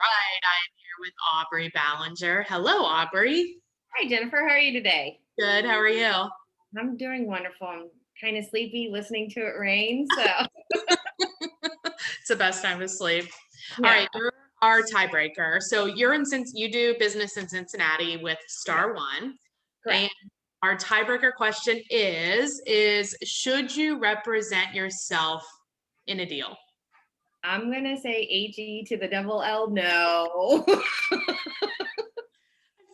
right, I am here with Aubrey Ballinger. Hello, Aubrey. Hi, Jennifer. How are you today? Good. How are you? I'm doing wonderful. I'm kind of sleepy listening to it rain. So, It's the best time to sleep. All yeah, right, you're our tiebreaker. So you're in since you do business in Cincinnati with yeah, Star One, and correct. our tiebreaker question is should you represent yourself in a deal? I'm going to say HE to the double L. No. I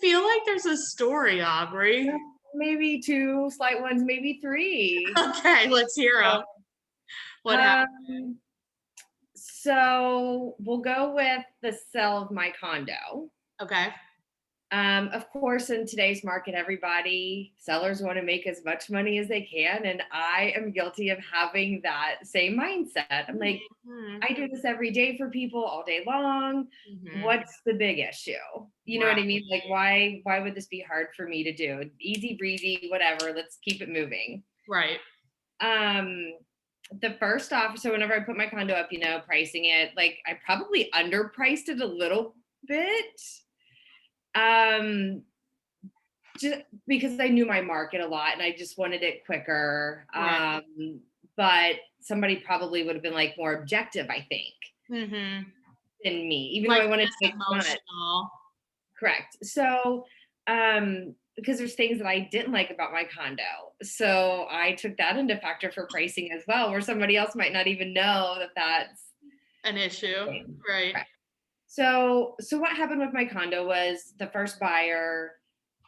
feel like there's a story, Aubrey. Maybe two slight ones, maybe three. Okay, let's hear them. What happened? Um, so we'll go with the sale of my condo. Okay. Of course, in today's market, sellers want to make as much money as they can. And I am guilty of having that same mindset. I'm like, Mhm. I do this every day for people all day long. Mhm. What's the big issue? You know Right. what I mean? Like, why would this be hard for me to do? Easy breezy, whatever. Let's keep it moving. Right. Um, the first offer, so whenever I put my condo up, pricing it, like I probably underpriced it a little bit. Um, just because I knew my market a lot and I just wanted it quicker. Right. But somebody probably would have been like more objective, I think, Mhm. than me, even though Like I wanted to less make money. emotional. Correct. So, because there's things that I didn't like about my condo. So I took that into factor for pricing as well, where somebody else might not even know that that's An issue. thing. Right. Correct. So what happened with my condo was the first buyer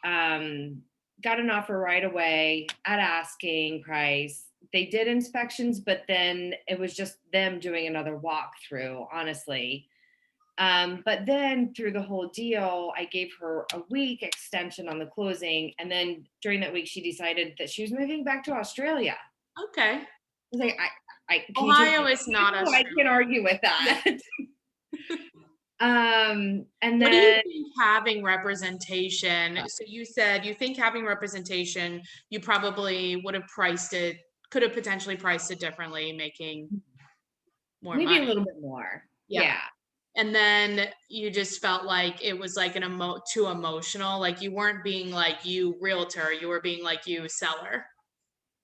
um, got an offer right away at asking price. They did inspections, but then it was just them doing another walkthrough, honestly. But then through the whole deal, I gave her a week extension on the closing. And then during that week, she decided that she was moving back to Australia. Okay. I was like, can you take Ohio is not I Australia. can't argue with Yeah. that. And What do you then think having representation? So you said you think having representation, you probably would have priced it, could have potentially priced it differently, making more maybe a money. little bit more. Yeah. Yeah. And then you just felt like it was like too emotional. Like you weren't being like you realtor, you were being like you seller.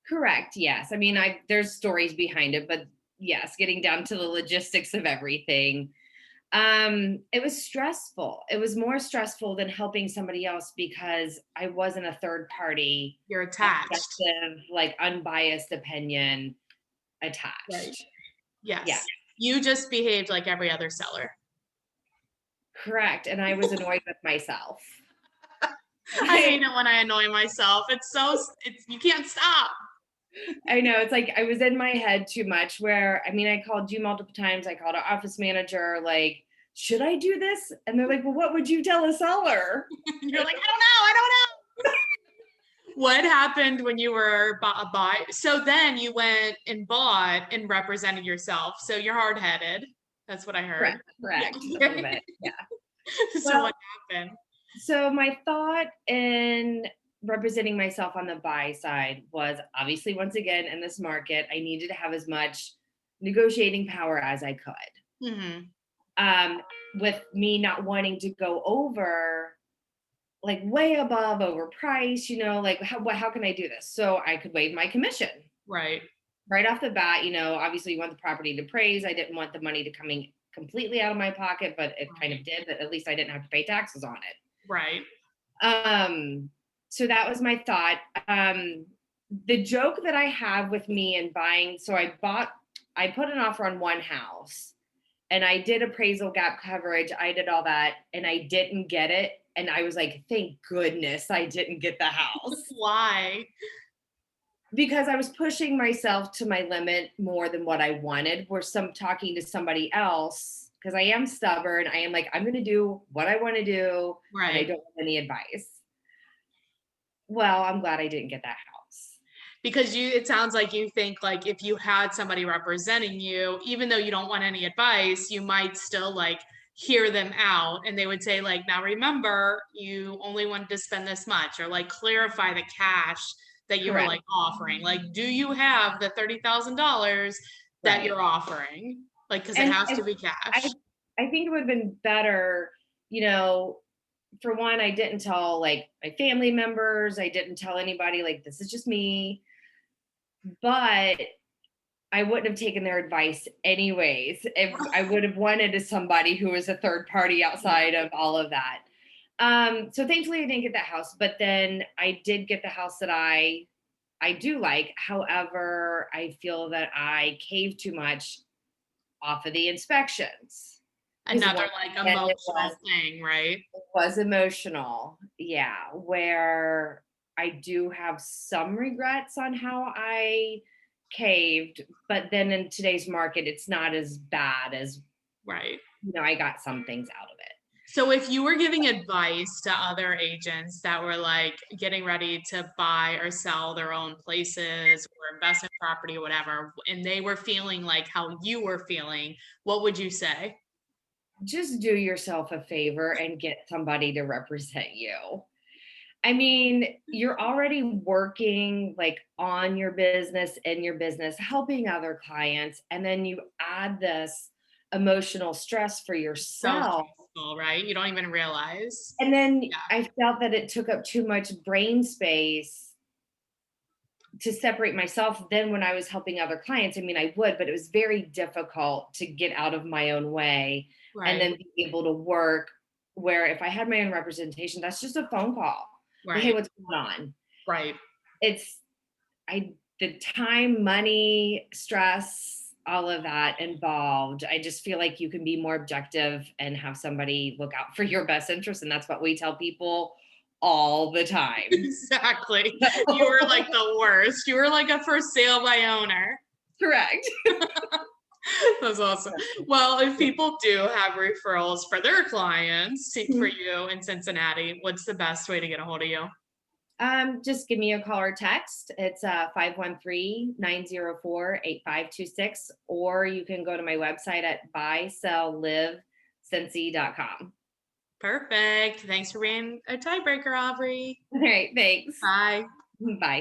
Correct. Yes. I mean, there's stories behind it, but yes, getting down to the logistics of everything. It was stressful. It was more stressful than helping somebody else because I wasn't a third party, You're attached. objective, like unbiased opinion Right. attached. Yeah. Yes. You just behaved like every other seller. Correct. And I was annoyed with myself. I hate it when I annoy myself. It's you can't stop. I know, it's like I was in my head too much where, I mean, I called you multiple times. I called our office manager, like, should I do this? And they're like, well, what would you tell a seller? You're like, I don't know. What happened when you were buy? So then you went and bought and represented yourself. So you're hard-headed. That's what I heard. Correct. A little bit. Yeah. So Well, what happened? so my thought in representing myself on the buy side was obviously, once again, in this market, I needed to have as much negotiating power as I could. Mm-hmm. Um, with me not wanting to go over, like way above overpriced, like how can I do this? So I could waive my commission Right. right off the bat. Obviously you want the property to praise. I didn't want the money to coming completely out of my pocket, but it kind of did. But at least I didn't have to pay taxes on it. Right. So that was my thought. The joke that I have with me and buying, so I put an offer on one house and I did appraisal gap coverage. I did all that and I didn't get it. And I was like, thank goodness I didn't get the house. Why? Because I was pushing myself to my limit more than what I wanted. Where talking to somebody else, because I am stubborn. I am like, I'm going to do what I want to do. Right. And I don't want any advice. Well, I'm glad I didn't get that house. Because it sounds like you think like if you had somebody representing you, even though you don't want any advice, you might still like hear them out and they would say like, now remember, you only wanted to spend this much, or like clarify the cash that you were like offering. Like, do you have the $30,000 that you're offering? Like, because it has to be cash. I think it would have been better, you know, for one, I didn't tell like my family members, I didn't tell anybody, like, this is just me. But I wouldn't have taken their advice anyways if I would have wanted somebody who was a third party outside of all of that. So thankfully I didn't get that house, but then I did get the house that I do like. However, I feel that I caved too much off of the inspections. Another like It emotional thing, right? was emotional. Yeah, where I do have some regrets on how I caved, but then in today's market, it's not as bad as, Right. I got some things out of it. So if you were giving advice to other agents that were like getting ready to buy or sell their own places or invest in property or whatever, and they were feeling like how you were feeling, what would you say? Just do yourself a favor and get somebody to represent you. I mean, you're already working like on your business, in your business, helping other clients, and then you add this emotional stress for So yourself. stressful, right? You don't even realize. And then Yeah. I felt that it took up too much brain space to separate myself. Then when I was helping other clients, I mean, I would, but it was very difficult to get out of my own way and Right. then be able to work. Where if I had my own representation, that's just a phone call. Like, hey, Right. what's going on? Right. It's the time, money, stress, all of that involved. I just feel like you can be more objective and have somebody look out for your best interest. And that's what we tell people all the time. Exactly. You were like the worst. You were like a for sale by owner. Correct. That's awesome. Well, if people do have referrals for their clients for you in Cincinnati, what's the best way to get a hold of you? Just give me a call or text. It's 513-904-8526, or you can go to my website at buyselllivecincy.com. Perfect. Thanks for being a tiebreaker, Aubrey. All right, thanks. Bye. Bye.